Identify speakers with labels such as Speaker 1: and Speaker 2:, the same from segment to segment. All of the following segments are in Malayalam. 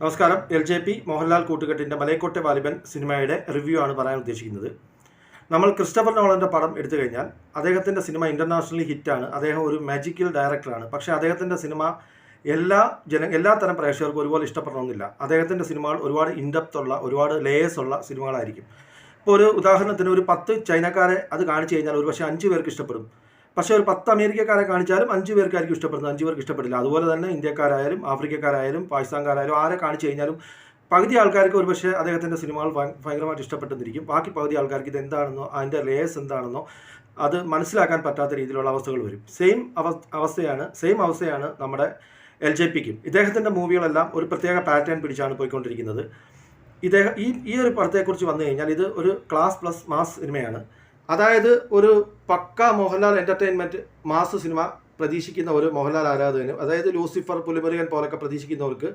Speaker 1: നമസ്കാരം. LJP മോഹൻലാൽ കൂട്ടുകെട്ടിൻ്റെ മലൈക്കോട്ടെ വാലിബൻ സിനിമയുടെ റിവ്യൂ ആണ് പറയാൻ ഉദ്ദേശിക്കുന്നത്. നമ്മൾ ക്രിസ്റ്റഫർ നോളൻ്റെ പടം എടുത്തു കഴിഞ്ഞാൽ അദ്ദേഹത്തിൻ്റെ സിനിമ ഇൻ്റർനാഷണലി ഹിറ്റാണ്. അദ്ദേഹം ഒരു മാജിക്കൽ ഡയറക്ടറാണ്. പക്ഷേ അദ്ദേഹത്തിൻ്റെ സിനിമ എല്ലാ തരം പ്രേക്ഷകർക്കും ഒരുപോലെ ഇഷ്ടപ്പെടണമെന്നില്ല. അദ്ദേഹത്തിൻ്റെ സിനിമകൾ ഒരുപാട് ഇൻഡെപ്തുള്ള, ഒരുപാട് ലേയേഴ്സ് ഉള്ള സിനിമകളായിരിക്കും. ഇപ്പോൾ ഒരു ഉദാഹരണത്തിന് ഒരു 10 ചൈനക്കാരെ അത് കാണിച്ചു കഴിഞ്ഞാൽ ഒരുപക്ഷെ 5 പേർക്ക് ഇഷ്ടപ്പെടും. പക്ഷേ ഒരു 10 അമേരിക്കക്കാരെ കാണിച്ചാലും 5 പേർക്കായിരിക്കും ഇഷ്ടപ്പെടുന്നത്, 5 പേർക്ക് ഇഷ്ടപ്പെടില്ല. അതുപോലെ തന്നെ ഇന്ത്യക്കാരായാലും ആഫ്രിക്കക്കാരായാലും പാകിസ്ഥാൻകാരായാലും ആരെ കാണിച്ചു കഴിഞ്ഞാലും പകുതി ആൾക്കാർക്ക് ഒരുപക്ഷെ അദ്ദേഹത്തിൻ്റെ സിനിമകൾ ഭയങ്കരമായിട്ട് ഇഷ്ടപ്പെട്ടെന്നിരിക്കും. ബാക്കി പകുതി ആൾക്കാർക്ക് ഇത് എന്താണെന്നോ അതിൻ്റെ ലേയേഴ്സ് എന്താണെന്നോ അത് മനസ്സിലാക്കാൻ പറ്റാത്ത രീതിയിലുള്ള അവസ്ഥകൾ വരും. സെയിം അവസ്ഥയാണ് നമ്മുടെ LJPക്കും. ഇദ്ദേഹത്തിൻ്റെ മൂവികളെല്ലാം ഒരു പ്രത്യേക പാറ്റേൺ പിടിച്ചാണ് പോയിക്കൊണ്ടിരിക്കുന്നത്. ഈ ഒരു പടത്തെക്കുറിച്ച് വന്നു കഴിഞ്ഞാൽ ഇത് ഒരു ക്ലാസ് പ്ലസ് മാസ് സിനിമയാണ്. അതായത് ഒരു പക്ക മോഹൻലാൽ എൻ്റർടൈൻമെൻറ്റ് മാസ് സിനിമ പ്രതീക്ഷിക്കുന്ന ഒരു മോഹൻലാൽ ആരാധകന്, അതായത് ലൂസിഫർ, പുലിമുരുകൻ പോലൊക്കെ പ്രതീക്ഷിക്കുന്നവർക്ക്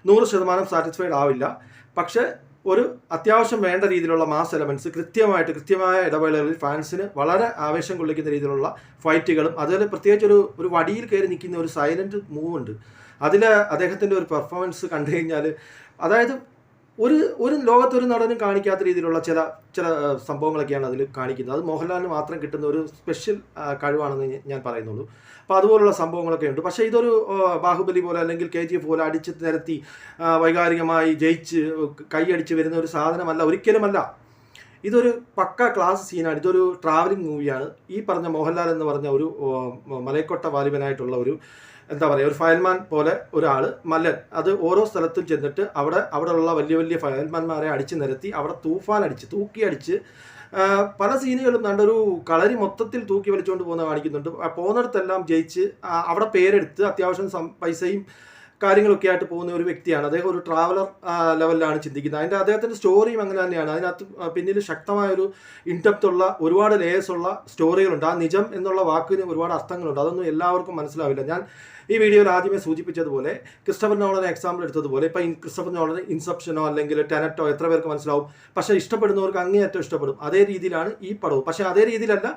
Speaker 1: 100% സാറ്റിസ്ഫൈഡ് ആവില്ല. പക്ഷേ ഒരു അത്യാവശ്യം വേണ്ട രീതിയിലുള്ള മാസ് എലമെൻറ്റ്സ് കൃത്യമായ ഇടവേളകളിൽ ഫാൻസിന് വളരെ ആവേശം കൊള്ളിക്കുന്ന രീതിയിലുള്ള ഫൈറ്റുകളും, അതിൽ പ്രത്യേകിച്ച് ഒരു വടിയിൽ കയറി നിൽക്കുന്ന ഒരു സൈലൻറ്റ് മൂവ് ഉണ്ട്. അതിൽ അദ്ദേഹത്തിൻ്റെ ഒരു പെർഫോമൻസ് കണ്ടു കഴിഞ്ഞാൽ, അതായത് ഒരു ലോകത്തൊരു നടനും കാണിക്കാത്ത രീതിയിലുള്ള ചില സംഭവങ്ങളൊക്കെയാണ് അതിൽ കാണിക്കുന്നത്. അത് മോഹൻലാലിന് മാത്രം കിട്ടുന്ന ഒരു സ്പെഷ്യൽ കഴിവാണെന്ന് ഞാൻ പറയുന്നുള്ളൂ. അപ്പോൾ അതുപോലുള്ള സംഭവങ്ങളൊക്കെ ഉണ്ട്. പക്ഷേ ഇതൊരു ബാഹുബലി പോലെ അല്ലെങ്കിൽ KGF പോലെ അടിച്ച് നിരത്തി വൈകാരികമായി ജയിച്ച് കൈയടിച്ച് വരുന്ന ഒരു സാധനമല്ല, ഒരിക്കലുമല്ല. ഇതൊരു പക്ക ക്ലാസ് സീനാണ്. ഇതൊരു ട്രാവലിംഗ് മൂവിയാണ്. ഈ പറഞ്ഞ മോഹൻലാൽ എന്ന് പറഞ്ഞ ഒരു മലൈക്കൊട്ട വാലിബനായിട്ടുള്ള ഒരു ഒരു ഫയൽമാൻ പോലെ ഒരാൾ മല്ലൻ, അത് ഓരോ സ്ഥലത്തും ചെന്നിട്ട് അവിടെയുള്ള വലിയ ഫയൽമാന്മാരെ അടിച്ച് നിരത്തി അവിടെ തൂക്കി അടിച്ച് പല സീനുകളും ഒരു കളരി മൊത്തത്തിൽ തൂക്കി വലിച്ചുകൊണ്ട് കാണിക്കുന്നുണ്ട്. പോകുന്നിടത്തെല്ലാം ജയിച്ച് അവിടെ പേരെടുത്ത് അത്യാവശ്യം പൈസയും കാര്യങ്ങളൊക്കെ ആയിട്ട് പോകുന്ന ഒരു വ്യക്തിയാണ്. അദ്ദേഹം ഒരു ട്രാവലർ ലെവലിലാണ് ചിന്തിക്കുന്നത്. അദ്ദേഹത്തിൻ്റെ സ്റ്റോറിയും അങ്ങനെ തന്നെയാണ്. അതിനകത്ത് പിന്നിൽ ശക്തമായൊരു ഇൻഡെപ്തുള്ള ഒരുപാട് ലേയേഴ്സ് ഉള്ള സ്റ്റോറികളുണ്ട്. ആ നിജം എന്നുള്ള വാക്കിന് ഒരുപാട് അർത്ഥങ്ങളുണ്ട്. അതൊന്നും എല്ലാവർക്കും മനസ്സിലാവില്ല. ഞാൻ ഈ വീഡിയോയിൽ ആദ്യമേ സൂചിപ്പിച്ചതുപോലെ, ക്രിസ്റ്റഫർ നോളനെ എക്സാമ്പിൾ എടുത്തതുപോലെ, ഇപ്പം ക്രിസ്റ്റഫർ നോളന് ഇൻസെപ്ഷനോ അല്ലെങ്കിൽ ടെനറ്റോ എത്ര പേർക്ക് മനസ്സിലാവും? പക്ഷേ ഇഷ്ടപ്പെടുന്നവർക്ക് അങ്ങേയറ്റം ഇഷ്ടപ്പെടും. അതേ രീതിയിലാണ് ഈ പടവും. പക്ഷേ അതേ രീതിയിലല്ല,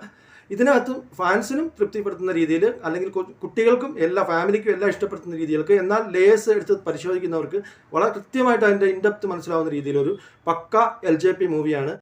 Speaker 1: ഇതിനകത്ത് ഫാൻസിനും തൃപ്തിപ്പെടുത്തുന്ന രീതിയിൽ, അല്ലെങ്കിൽ കുട്ടികൾക്കും ഫാമിലിക്കും എല്ലാം ഇഷ്ടപ്പെടുത്തുന്ന രീതിയിലേക്ക്, എന്നാൽ ലേയേഴ്സ് എടുത്ത് പരിശോധിക്കുന്നവർക്ക് വളരെ കൃത്യമായിട്ട് അതിൻ്റെ ഇൻഡെപ്ത് മനസ്സിലാവുന്ന രീതിയിലൊരു പക്ക LJP മൂവിയാണ്.